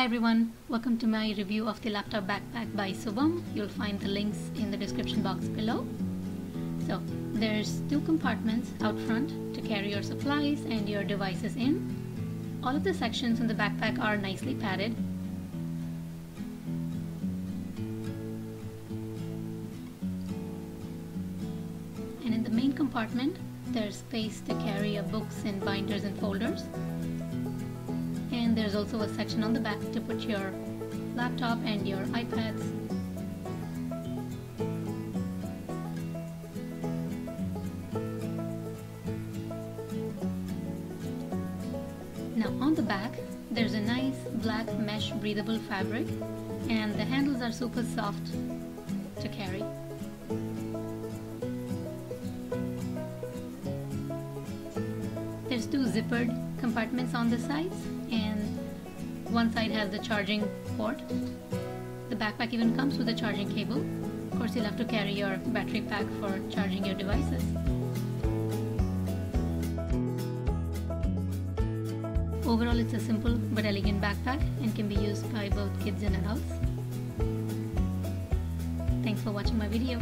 Hi everyone, welcome to my review of the laptop backpack by Suvom. You'll find the links in the description box below. So there's two compartments out front to carry your supplies and your devices in. All of the sections in the backpack are nicely padded. And in the main compartment, there's space to carry your books and binders and folders. And there's also a section on the back to put your laptop and your iPads. Now on the back, there's a nice black mesh breathable fabric, and the handles are super soft to carry. There's two zippered compartments on the sides, and one side has the charging port. The backpack even comes with a charging cable. Of course, you'll have to carry your battery pack for charging your devices. Overall, it's a simple but elegant backpack and can be used by both kids and adults. Thanks for watching my video.